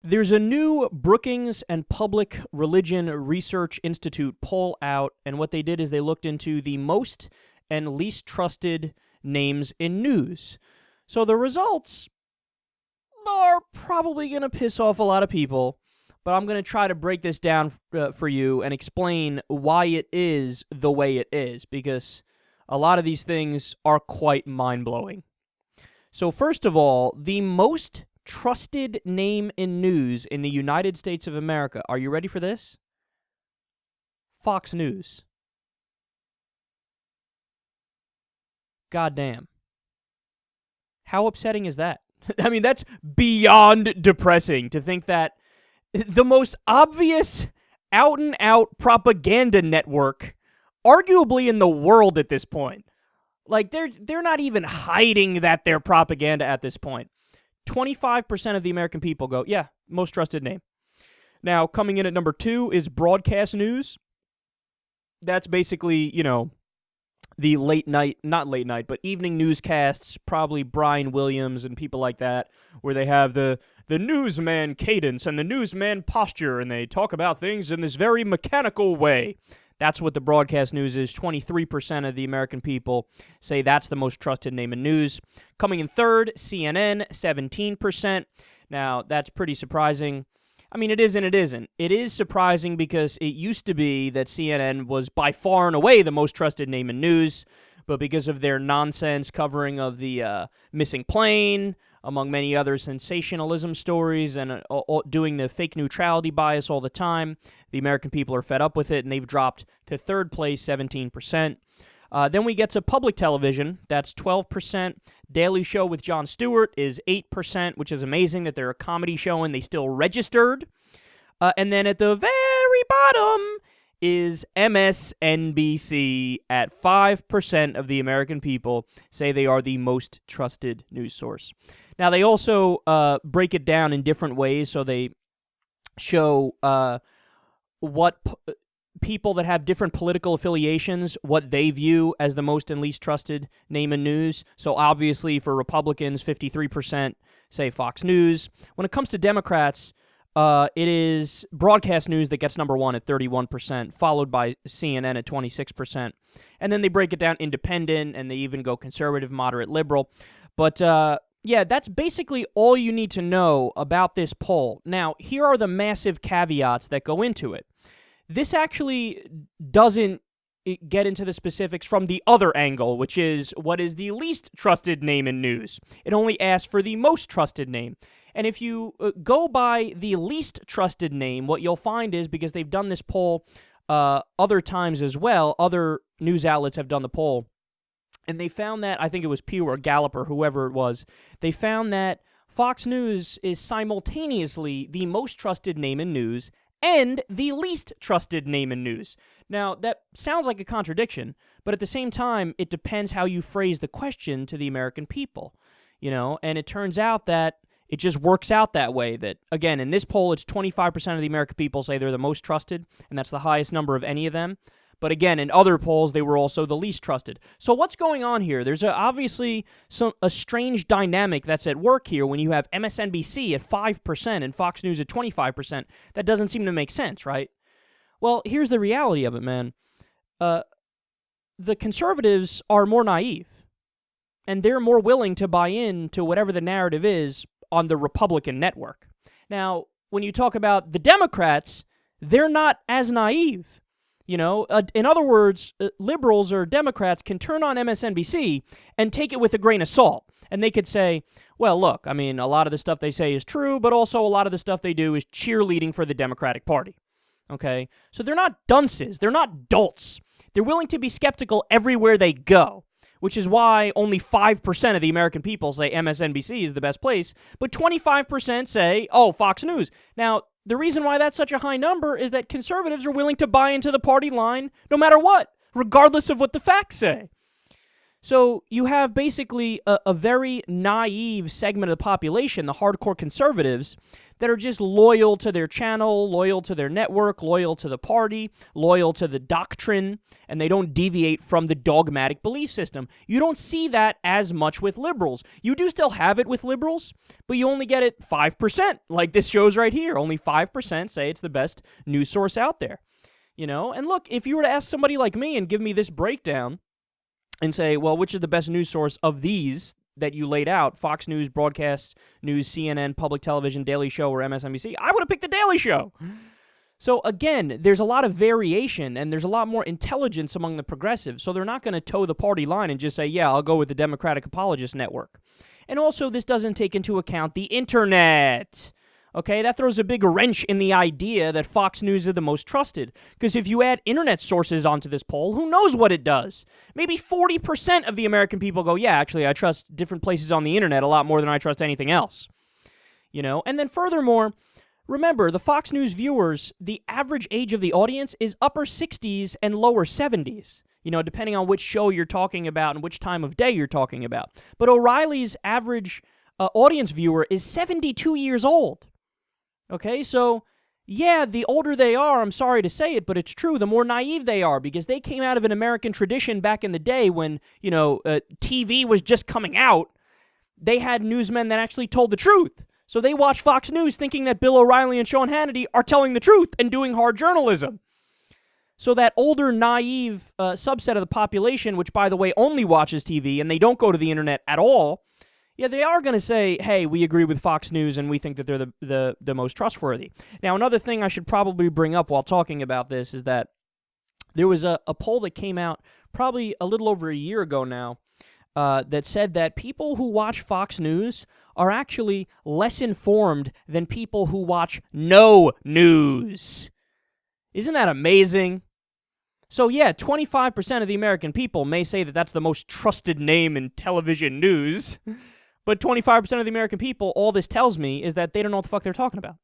There's a new Brookings and Public Religion Research Institute poll out, and what they did is they looked into the most and least trusted names in news. So the results are probably going to piss off a lot of people, but I'm going to try to break this down for you and explain why it is the way it is, because a lot of these things are quite mind-blowing. So first of all, the most trusted name in news in the United States of America. Are you ready for this? Fox News. Goddamn. How upsetting is that? I mean, that's beyond depressing to think that the most obvious out-and-out propaganda network, arguably in the world at this point, like they're not even hiding that they're propaganda at this point. 25% of the American people go, yeah, most trusted name. Now, coming in at number 2 is broadcast news. That's basically, the late night, not late night, but evening newscasts, probably Brian Williams and people like that, where they have the newsman cadence and the newsman posture, and they talk about things in this very mechanical way. That's what the broadcast news is. 23% of the American people say that's the most trusted name in news. Coming in third, CNN, 17%. Now, that's pretty surprising. I mean, it is and it isn't. It is surprising because it used to be that CNN was by far and away the most trusted name in news, but because of their nonsense covering of the missing plane, among many other sensationalism stories, and doing the fake neutrality bias all the time, the American people are fed up with it, and they've dropped to third place, 17%. Then we get to public television. That's 12%. Daily Show with Jon Stewart is 8%, which is amazing that they're a comedy show and they still registered. And then at the very bottom is MSNBC at 5% of the American people say they are the most trusted news source. Now, they also break it down in different ways, so they show what people that have different political affiliations, what they view as the most and least trusted name in news. So obviously for Republicans, 53% say Fox News. When it comes to Democrats, it is broadcast news that gets number 1 at 31%, followed by CNN at 26%. And then they break it down independent, and they even go conservative, moderate, liberal. But yeah, that's basically all you need to know about this poll. Now, here are the massive caveats that go into it. This actually doesn't get into the specifics from the other angle, which is what is the least trusted name in news. It only asks for the most trusted name. And if you go by the least trusted name, what you'll find is, because they've done this poll other times as well, other news outlets have done the poll, and they found that, I think it was Pew or Gallup or whoever it was, they found that Fox News is simultaneously the most trusted name in news and the least trusted name in news. Now, that sounds like a contradiction, but at the same time, it depends how you phrase the question to the American people, and it turns out that it just works out that way, that, again, in this poll, it's 25% of the American people say they're the most trusted, and that's the highest number of any of them. But again, in other polls, they were also the least trusted. So what's going on here? There's obviously a strange dynamic that's at work here when you have MSNBC at 5% and Fox News at 25%. That doesn't seem to make sense, right? Well, here's the reality of it, man. The conservatives are more naive, and they're more willing to buy in to whatever the narrative is on the Republican network. Now, when you talk about the Democrats, they're not as naive. In other words, liberals or Democrats can turn on MSNBC and take it with a grain of salt. And they could say, well, look, I mean, a lot of the stuff they say is true, but also a lot of the stuff they do is cheerleading for the Democratic Party. Okay? So they're not dunces. They're not dolts. They're willing to be skeptical everywhere they go, which is why only 5% of the American people say MSNBC is the best place, but 25% say, oh, Fox News. Now, the reason why that's such a high number is that conservatives are willing to buy into the party line no matter what, regardless of what the facts say. So you have basically a very naive segment of the population, the hardcore conservatives, that are just loyal to their channel, loyal to their network, loyal to the party, loyal to the doctrine, and they don't deviate from the dogmatic belief system. You don't see that as much with liberals. You do still have it with liberals, but you only get it 5%, like this shows right here. Only 5% say it's the best news source out there. You know, and look, if you were to ask somebody like me and give me this breakdown, and say, well, which is the best news source of these that you laid out, Fox News, Broadcast News, CNN, Public Television, Daily Show, or MSNBC, I would have picked the Daily Show. So again, there's a lot of variation, and there's a lot more intelligence among the progressives, so they're not going to toe the party line and just say, yeah, I'll go with the Democratic Apologist Network. And also, this doesn't take into account the internet. Okay, that throws a big wrench in the idea that Fox News is the most trusted. Because if you add internet sources onto this poll, who knows what it does? Maybe 40% of the American people go, yeah, actually, I trust different places on the internet a lot more than I trust anything else. You know, and then furthermore, remember, the Fox News viewers, the average age of the audience is upper 60s and lower 70s. You know, depending on which show you're talking about and which time of day you're talking about. But O'Reilly's average audience viewer is 72 years old. Okay, so, yeah, the older they are, I'm sorry to say it, but it's true, the more naive they are, because they came out of an American tradition back in the day when, you know, TV was just coming out. They had newsmen that actually told the truth. So they watch Fox News thinking that Bill O'Reilly and Sean Hannity are telling the truth and doing hard journalism. So that older, naive subset of the population, which, by the way, only watches TV and they don't go to the internet at all, yeah, they are going to say, hey, we agree with Fox News and we think that they're the most trustworthy. Now, another thing I should probably bring up while talking about this is that there was a poll that came out probably a little over a year ago now that said that people who watch Fox News are actually less informed than people who watch no news. Isn't that amazing? So yeah, 25% of the American people may say that that's the most trusted name in television news. But 25% of the American people, all this tells me is that they don't know what the fuck they're talking about.